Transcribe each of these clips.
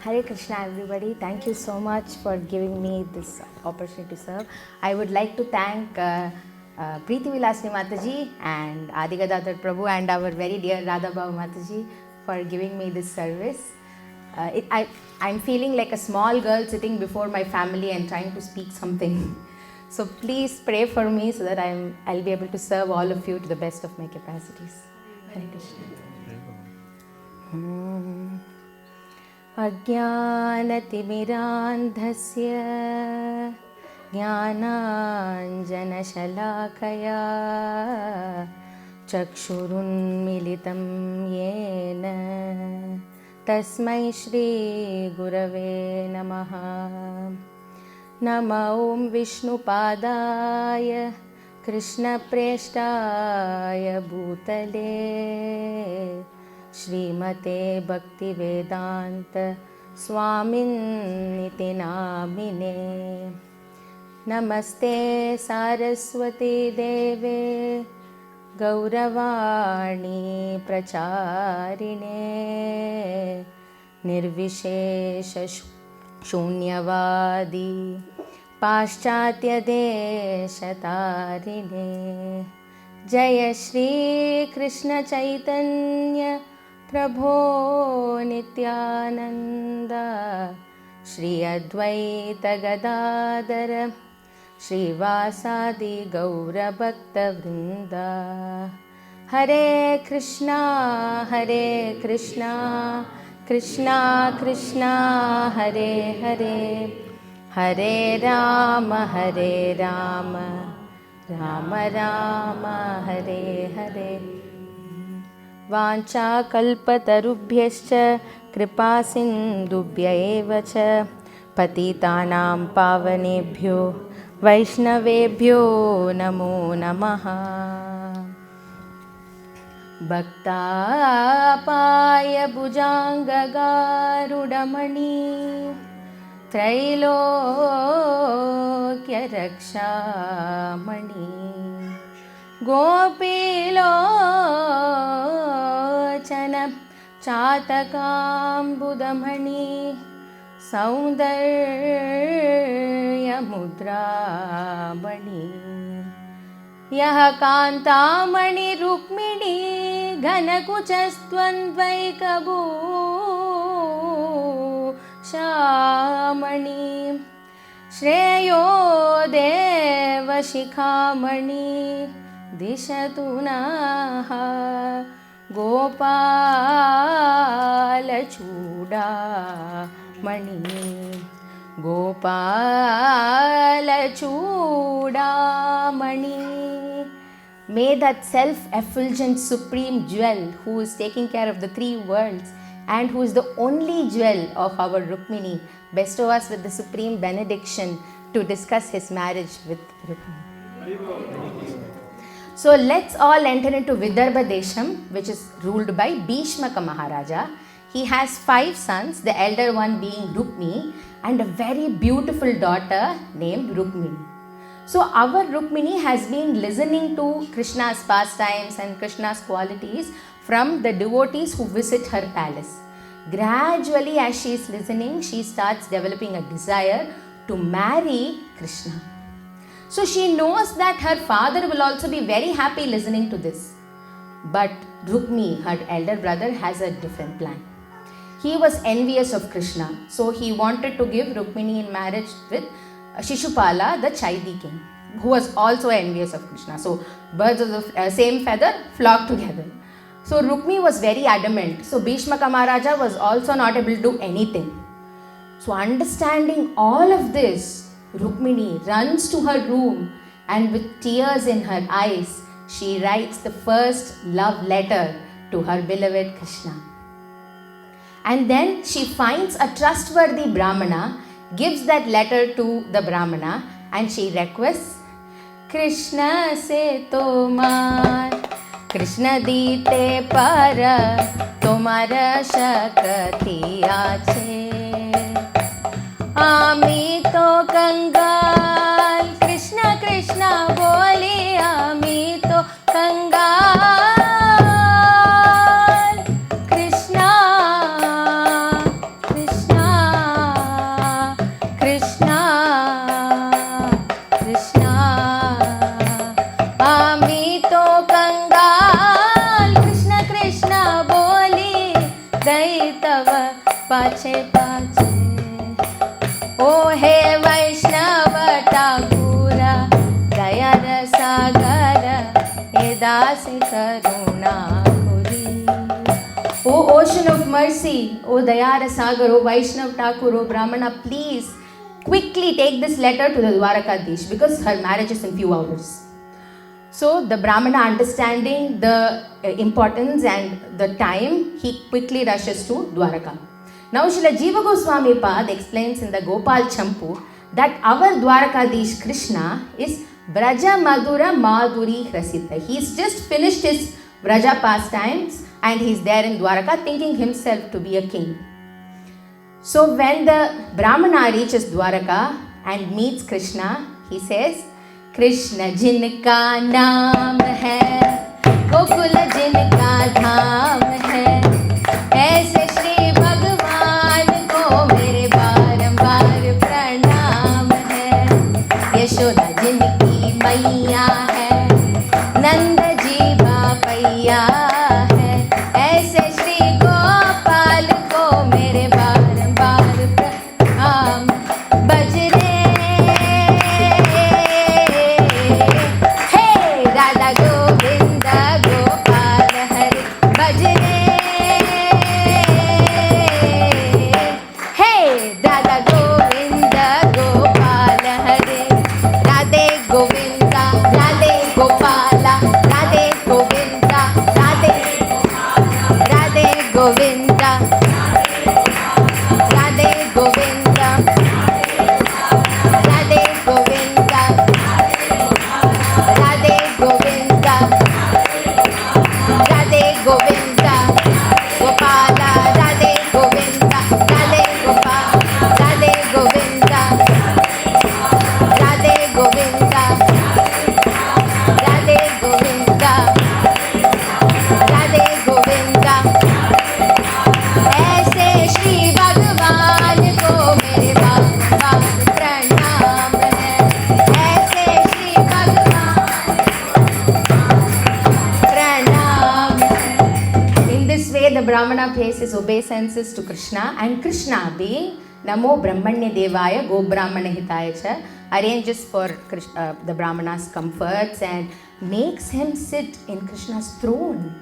Hare Krishna, everybody. Thank you so much for giving me this opportunity to serve. I would like to thank Preeti Vilasni Mataji and Adigadadar Prabhu and our very dear Radha Bhav Mataji for giving me this service. I'm feeling like a small girl sitting before my family and trying to speak something. So please pray for me so that I'll be able to serve all of you to the best of my capacities. Hare Krishna. अज्ञानतिमिरान्धस्य ज्ञानाञ्जनशलाकया चक्षुरुन्मिलितं येन तस्मै श्रीगुरवे नमः। नमो ॐ विष्णुपादाय कृष्णप्रेष्ठाय भूतले श्रीमते भक्तिवेदान्त स्वामिन्निति नामिने। नमस्ते सारस्वती देवे गौरवाणी प्रचारिणे निर्विशेष शून्यवादी पाश्चात्यदेशतारिणे। जय श्री कृष्ण चैतन्य प्रभो नित्यानंद श्री अद्वैत गदाधर श्रीवासादि गौरभक्तवृंद। हरे कृष्णा कृष्णा कृष्णा हरे हरे, हरे राम राम राम हरे हरे। वाञ्छाकल्पतरुभ्यश्च कृपासिन्धुभ्य एव च पतितानां पावनेभ्यो वैष्णवेभ्यो नमो नमः। भक्तापाय भुजाङ्गगारुडमणि त्रैलोक्यरक्षामणि गोपीलोचन चातकाम्बुदमणि सौन्दर्यमुद्रामणि। यः कान्तामणि रुक्मिणी घनकुचस्त्वन्द्वैकभूषामणि श्रेयो देवशिखामणि दिशतु नः गोपालचूडामणि। गोपालचूडामणि। May that self-effulgent supreme jewel who is taking care of the three worlds and who is the only jewel of our Rukmini bestow us with the supreme benediction to discuss his marriage with Rukmini. So let's all enter into Vidarbha Desham, which is ruled by Bhishmaka Maharaja. He has 5 sons, the elder one being Rukmi, and a very beautiful daughter named Rukmini. So our Rukmini has been listening to Krishna's pastimes and Krishna's qualities from the devotees who visit her palace. Gradually, as she is listening, she starts developing a desire to marry Krishna. So she knows that her father will also be very happy listening to this. But Rukmi, her elder brother, has a different plan. He was envious of Krishna. So he wanted to give Rukmini in marriage with Shishupala, the Chaidi king, who was also envious of Krishna. So birds of the same feather flock together. So Rukmi was very adamant. So Bhishmaka Maharaja was also not able to do anything. So understanding all of this, Rukmini runs to her room and with tears in her eyes, she writes the first love letter to her beloved Krishna. And then she finds a trustworthy Brahmana, gives that letter to the Brahmana, and she requests, Krishna se tomar, Krishna dite para, tomara shakti ache. Ami to kangal, Krishna Krishna boli, ami to kangal. Krishna Krishna पाछे पाछे ओ हे वैष्णव ठाकुरा दया सागर हे दास करुणा खुरी. O ocean of mercy, O Dayara Sagar, O Vaishnav Thakur, O Brahmana, please quickly take this letter to the Dwarakadish because her marriage is in few hours. So the Brahmana, understanding the importance and the time, he quickly rushes to Dwaraka. Now Srila Jiva Goswami Pad explains in the Gopal Champu that our Dwarakadish Krishna is Braja Madhura Madhuri Hrasita. He's just finished his Braja pastimes and he's there in Dwaraka thinking himself to be a king. So when the Brahmana reaches Dwaraka and meets Krishna, he says, Krishna jinka naam hai, Gokul jinka dhaam hai, aise Shri Bhagwan ko mere barambar pranam hai, Yashoda jinki maiya hai, Nanda ji bapaiya hai, aise Shri Gopal ko mere barambar pranam baj re. Brahmana pays his obeisances to Krishna, and Krishna, being Namo Brahmanya Devaya Go Brahmana Hitaya Cha, arranges for the Brahmana's comforts and makes him sit in Krishna's throne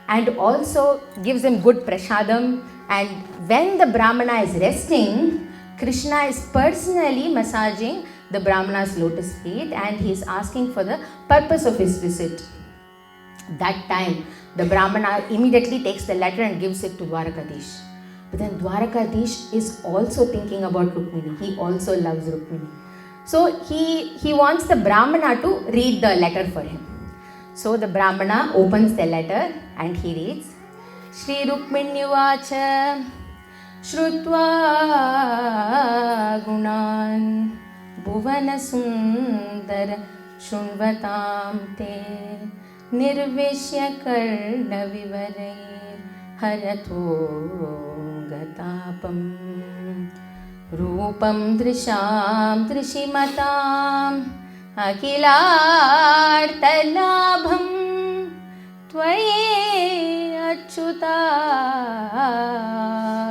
and also gives him good prasadam. And when the Brahmana is resting, Krishna is personally massaging the Brahmana's lotus feet and he is asking for the purpose of his visit. That time, the Brahmana immediately takes the letter and gives it to Dwarakadish. But then Dwarakadish is also thinking about Rukmini. He also loves Rukmini. So he wants the Brahmana to read the letter for him. So the Brahmana opens the letter and he reads, Shri Rukminyuvacha Shrutva Gunan Bhuvana Sundara Shunvatam Te Nirvishya Karna Vivarai Haratho Gatapam Rupam Drisham Drishimatam Akilartalabham Tvaye Achyuta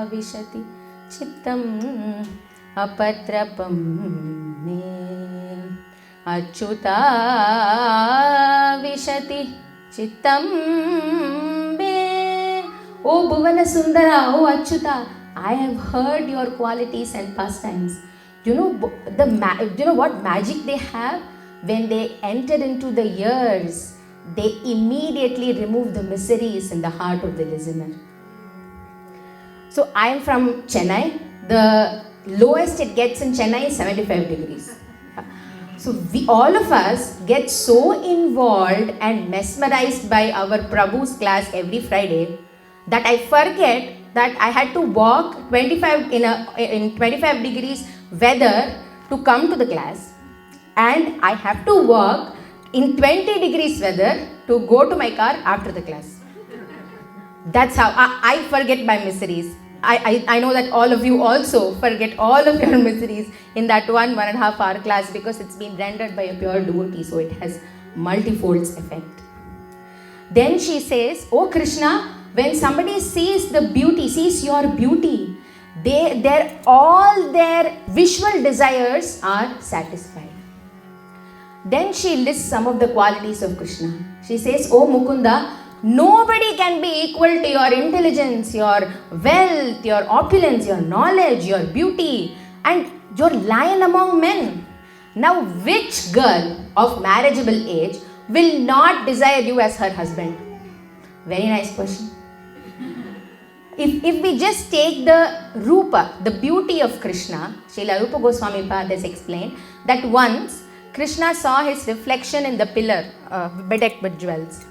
Vishati Chittam Apatrapam Me Achyuta Vishati Chittam Me. O Bhuvana Sundara, O Achyuta, I have heard your qualities and pastimes. Do you know what magic they have? When they enter into the ears, they immediately remove the miseries in the heart of the listener. So I am from Chennai. The lowest it gets in Chennai is 75 degrees. So all of us get so involved and mesmerized by our Prabhu's class every Friday that I forget that I had to walk 25 in 25 degrees weather to come to the class, and I have to walk in 20 degrees weather to go to my car after the class. That's how I forget my miseries. I know that all of you also forget all of your miseries in that 1.5 hour class because it's been rendered by a pure devotee, so it has multifolds effect. Then she says, Oh Krishna, when somebody sees your beauty, all their visual desires are satisfied. Then she lists some of the qualities of Krishna. She says, "Oh Mukunda, nobody can be equal to your intelligence, your wealth, your opulence, your knowledge, your beauty, and your lion among men. Now, which girl of marriageable age will not desire you as her husband?" Very nice question. If we just take the Rupa, the beauty of Krishna, Srila Rupa Goswami Pad has explained that once Krishna saw his reflection in the pillar bedecked with jewels.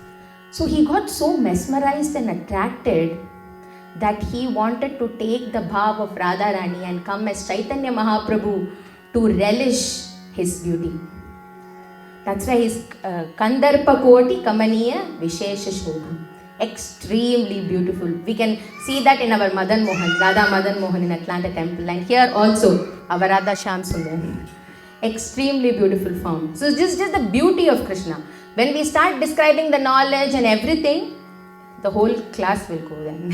So he got so mesmerized and attracted that he wanted to take the bhav of Radharani and come as Chaitanya Mahaprabhu to relish his beauty. That's why he's Kandarpa Koti Kamaniya Vishesha Shobha. Extremely beautiful. We can see that in our Madan Mohan, Radha Madan Mohan in Atlanta Temple, and here also our Radha Shyam Sundar. Extremely beautiful form. So just the beauty of Krishna. When we start describing the knowledge and everything, the whole class will go then.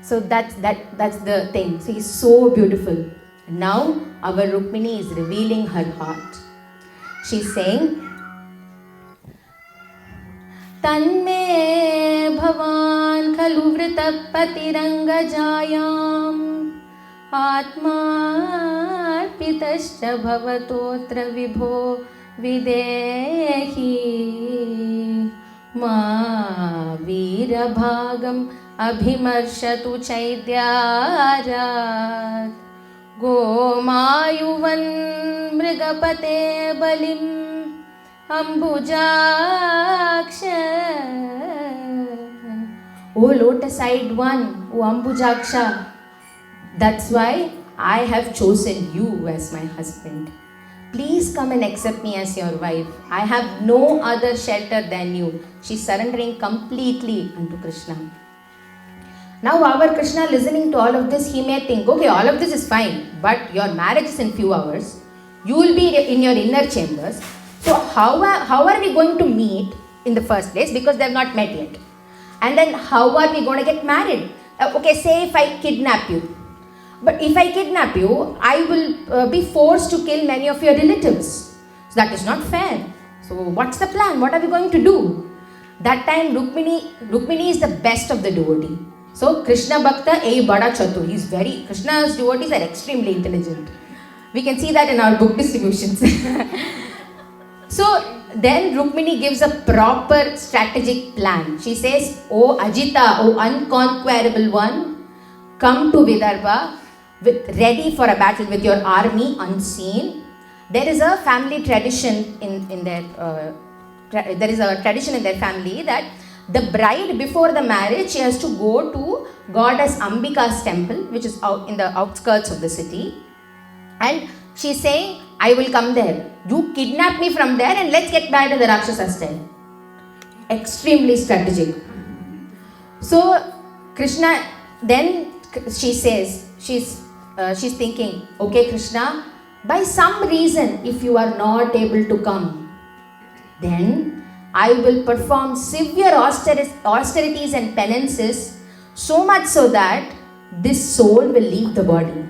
So that's the thing. So he's so beautiful. Now our Rukmini is revealing her heart. She's saying, "Tanme bhavan khalu vritapatirangajayam atmarpitascha bhavatotra vibho videhi ma virabhagam abhimarshatu chaidyarat gomayuvan mrigapate balim Ambujaksha." Oh lotus-eyed one, oh Ambujaksha, that's why I have chosen you as my husband. Please come and accept me as your wife. I have no other shelter than you. She's surrendering completely unto Krishna. Now our Krishna, listening to all of this, he may think, okay, all of this is fine, but your marriage is in few hours. You will be in your inner chambers. So how are we going to meet in the first place, because they have not met yet? And then how are we going to get married? Okay, say if I kidnap you. But if I kidnap you, I will be forced to kill many of your relatives. So that is not fair. So what's the plan? What are we going to do? That time Rukmini is the best of the devotee. So Krishna Bhakta bada chatur. Krishna's devotees are extremely intelligent. We can see that in our book distributions. So then Rukmini gives a proper strategic plan. She says, "Oh Ajita, oh unconquerable one, come to Vidarbha ready for a battle with your army unseen." There is a family tradition in their family that the bride, before the marriage, she has to go to goddess Ambika's temple, which is out in the outskirts of the city, and she's saying, "I will come there. You kidnap me from there and let's get married to the Rakshasa style." Extremely strategic. So Krishna, then she says, she's thinking, "Okay Krishna, by some reason, if you are not able to come, then I will perform severe austerities and penances, so much so that this soul will leave the body.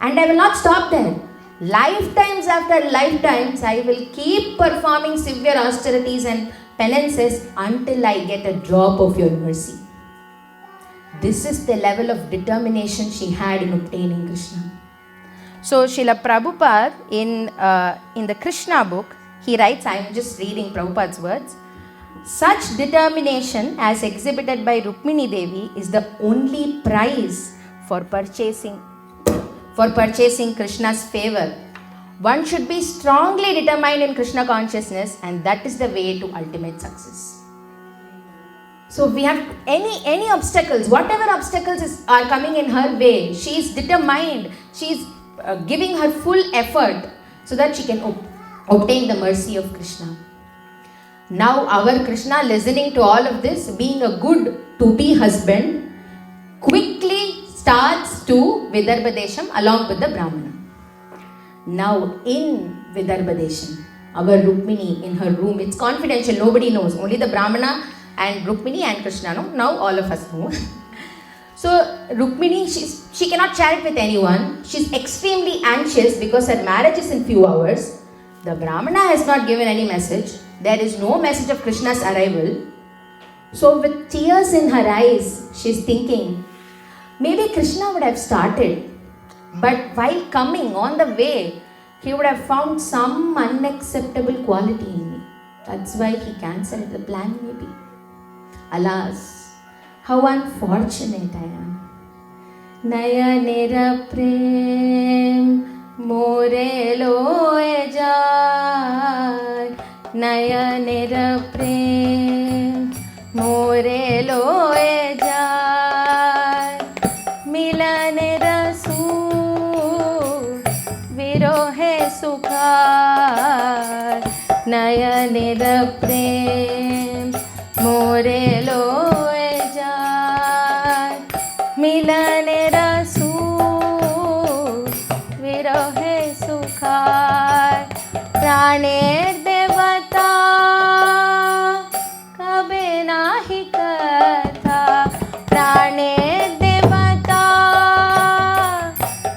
And I will not stop there. Lifetimes after lifetimes, I will keep performing severe austerities and penances until I get a drop of your mercy." This is the level of determination she had in obtaining Krishna. So Srila Prabhupada in the Krishna book, he writes, I am just reading Prabhupada's words, "Such determination as exhibited by Rukmini Devi is the only price for purchasing Krishna's favor. One should be strongly determined in Krishna consciousness, and that is the way to ultimate success." So we have any obstacles, whatever obstacles are coming in her way, she is determined, she is giving her full effort so that she can obtain the mercy of Krishna. Now our Krishna, listening to all of this, being a good to-be husband, quickly starts to Vidarbha Desham along with the Brahmana. Now in Vidarbha Desham, our Rukmini in her room, it's confidential, nobody knows, only the Brahmana and Rukmini and Krishna know. Now all of us know. So Rukmini, she cannot share it with anyone. She's extremely anxious because her marriage is in few hours. The Brahmana has not given any message. There is no message of Krishna's arrival. So with tears in her eyes, she's thinking, maybe Krishna would have started, but while coming on the way, he would have found some unacceptable quality in me. That's why he cancelled the plan maybe. Alas, how unfortunate I am. Nayanera prem more loe jay. Nayanera prem more loe jay. Milane rasu virohe sukhar. Nayanera prem more loe jay. Milane rasu virohe sukhar. Praner devata kabe nahi katha. Praner devata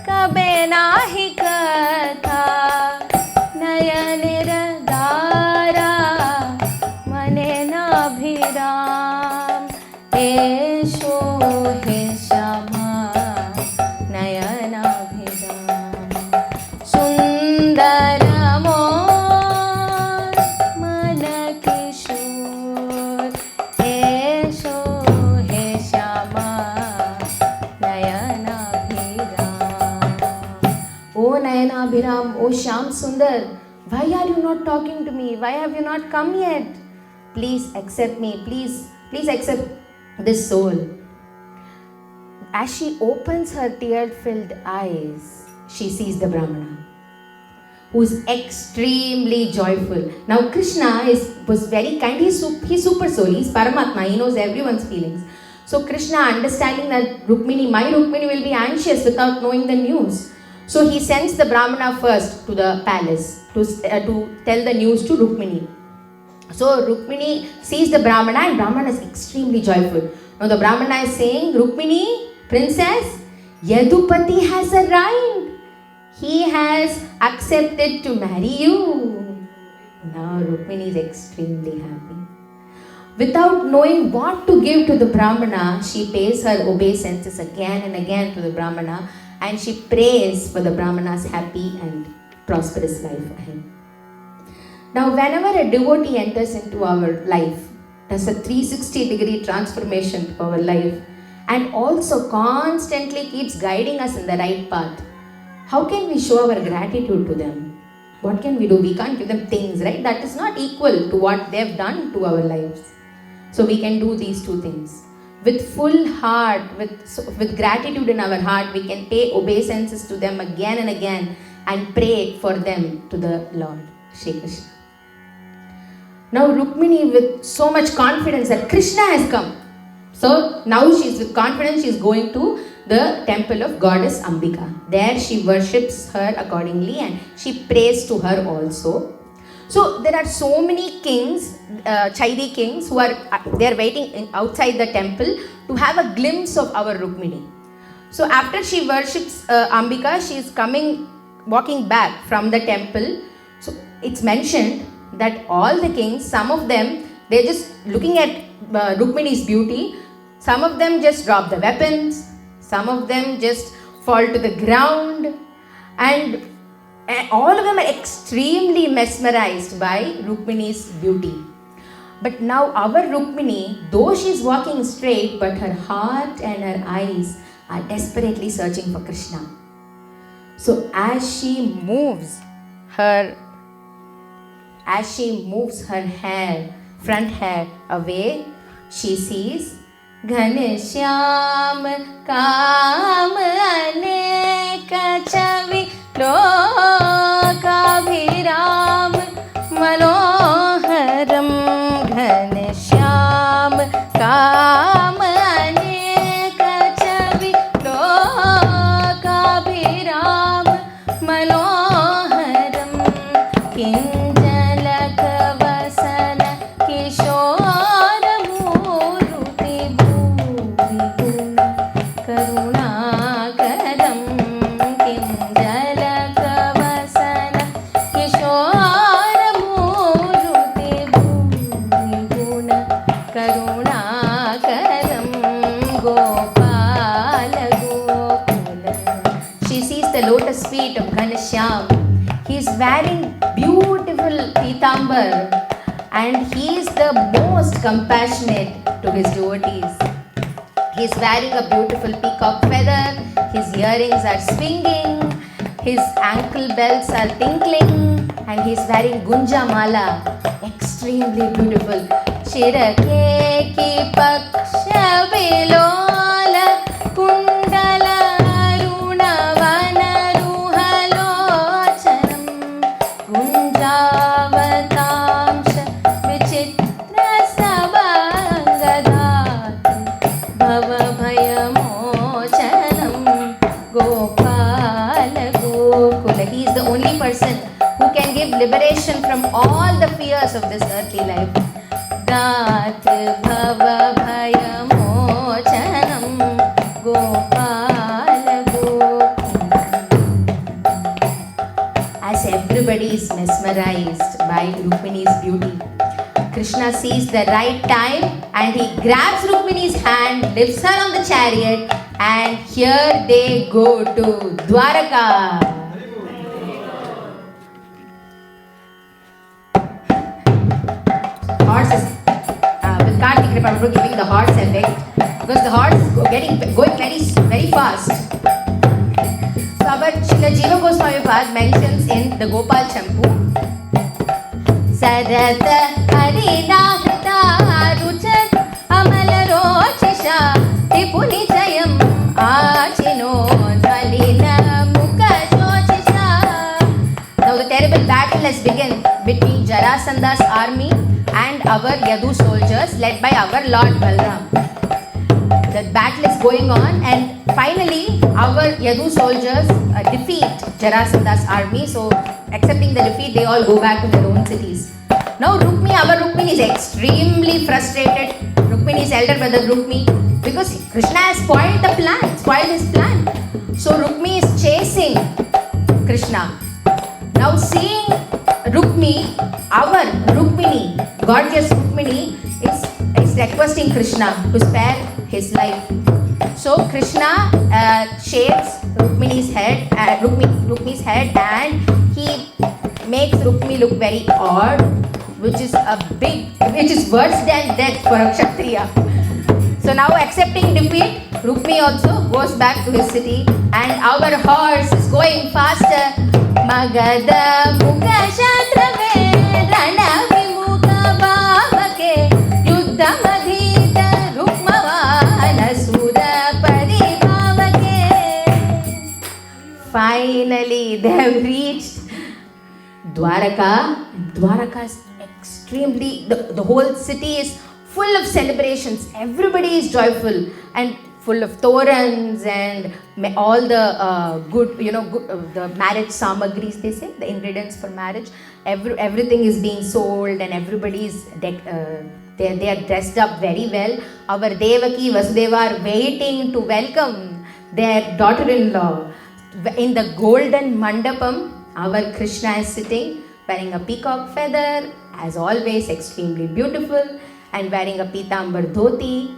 kabe nahi katha. Nayanera dara mane na bhiram. Esho he shama nayana bhiram. Sundara mon mana kishor. Esho he shama nayana bhiram. Oh Nayana Bhiram, oh Shyam Sundar, why are you not talking to me? Why have you not come yet? Please accept me. Please accept this soul. As she opens her tear-filled eyes, she sees the Brahmana, who is extremely joyful. Now Krishna was very kind. He's super soul. He's Paramatma. He knows everyone's feelings. So Krishna, understanding that my Rukmini will be anxious without knowing the news. So he sends the Brahmana first to the palace to tell the news to Rukmini. So Rukmini sees the Brahmana, and Brahmana is extremely joyful. Now the Brahmana is saying, Rukmini, princess, Yadupati has arrived. He has accepted to marry you. Now Rukmini is extremely happy. Without knowing what to give to the Brahmana, she pays her obeisances again and again to the Brahmana, and she prays for the Brahmana's happy and prosperous life ahead. Now, whenever a devotee enters into our life, does a 360-degree transformation to our life, and also constantly keeps guiding us in the right path, how can we show our gratitude to them? What can we do? We can't give them things, right? That is not equal to what they've done to our lives. So we can do these two things. With full heart, with gratitude in our heart, we can pay obeisances to them again and again and pray for them to the Lord, Shri Krishna. Now Rukmini, with so much confidence that Krishna has come. So now she's with confidence, she's going to the temple of goddess Ambika. There she worships her accordingly and she prays to her also. So there are so many kings, Chairi kings, who are waiting outside the temple to have a glimpse of our Rukmini. So after she worships Ambika, she is walking back from the temple. So it's mentioned that all the kings, some of them, they're just looking at Rukmini's beauty. Some of them just drop the weapons. Some of them just fall to the ground. And all of them are extremely mesmerized by Rukmini's beauty. But now our Rukmini, though she is walking straight, but her heart and her eyes are desperately searching for Krishna. So as she moves her front hair away, she sees Ghanshyam Kam Aneka Chavi Lokabhiram Manoharam Ghanshyam Kam Aneka Chavi Lokabhiram Manoharam Kinjalakavasana Kishora Muruti Bhuri Guna the lotus feet of Ghanshyam. He is wearing beautiful pitambar and he is the most compassionate to his devotees. He is wearing a beautiful peacock feather, his earrings are swinging, his ankle bells are tinkling, and he is wearing gunja mala, extremely beautiful. Shirake ki paksha bilola kundala aruna vanaruhalochanam gunjavatamsha vichitra sabangadatam bhava bhayamochanam gopala gokula. He is the only person who can give liberation from all the fears of this earthly life. Dat bhava bhayamochanam gopala gokula. As everybody is mesmerized by Rukmini's beauty, Krishna sees the right time and he grabs Rukmini's hand, lifts her on the chariot, and here they go to Dwaraka. Horses, with Kartik Kripa Prabhu giving the horse effect, because the horse is going very fast. So our Srila Jiva Goswami Pad mentions in the Gopal Champu, Sarata Harinahata Ruchat Amalrocisha Tipuni Jayam Achino Dvalina Mukha Shochisha. Now the terrible battle has begun between Jarasandha's army and our Yadu soldiers led by our Lord Balram. The battle is going on and finally our Yadu soldiers defeat Jarasandha's army. So accepting the defeat, they all go back to their own cities. Now our Rukmini is extremely frustrated. Rukmini's elder brother Rukmi, because Krishna has spoiled his plan. So Rukmi is chasing Krishna. Now seeing Rukmi, our Rukmini, gorgeous Rukmini, is requesting Krishna to spare his life. So Krishna shaves Rukmini's head, Rukmi's head, and he makes Rukmi look very odd, which is worse than death for a Kshatriya. So now accepting defeat, Rukmi also goes back to his city, and our horse is going faster. Magada Mukha Shatrave Rana Vimukha Bhavake Yuddha Madhita Rukmavana Sura Paribhavake. Finally they have reached Dwaraka. Dwaraka is extremely, the whole city is full of celebrations. Everybody is joyful and full of torans and all the the marriage samagris, they say, the ingredients for marriage. Everything is being sold and everybody is they are dressed up very well. Our Devaki Vasudeva are waiting to welcome their daughter-in-law. In the golden mandapam, our Krishna is sitting wearing a peacock feather, as always extremely beautiful, and wearing a pitambar dhoti.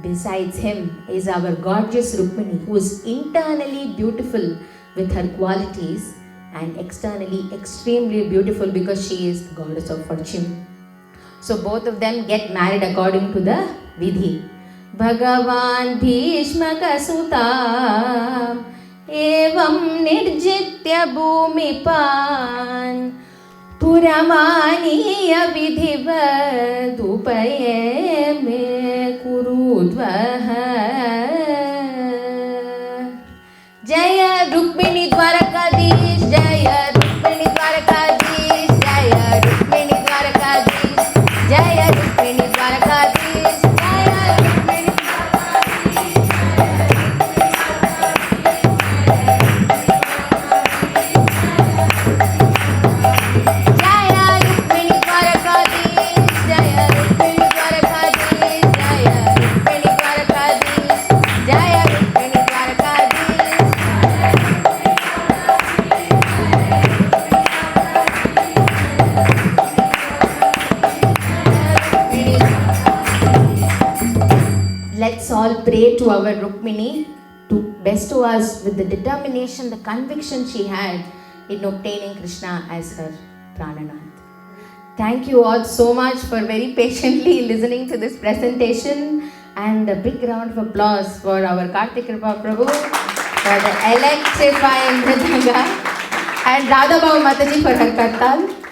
Besides him is our gorgeous Rukmini, who is internally beautiful with her qualities and externally extremely beautiful because she is the goddess of fortune. So both of them get married according to the Vidhi. Bhagavan Bhishmaka Sutam Evam Nirjitya Bhumipan Puramaniya Vidhivad Upaye Me Kurudvaha. Jaya Rukmini Dwarakadish, Jaya Rukmini Dwarakadish, Jaya Rukmini Dwarakadish, Jaya Rukmini Dwarakadish, Jaya Rukmini Let's all pray to our Rukmini to bestow us with the determination, the conviction she had in obtaining Krishna as her Prananath. Thank you all so much for very patiently listening to this presentation, and a big round of applause for our Kartik Kripa Prabhu for the electrifying Mridanga, and Radha Bhau Mataji for her Kartal.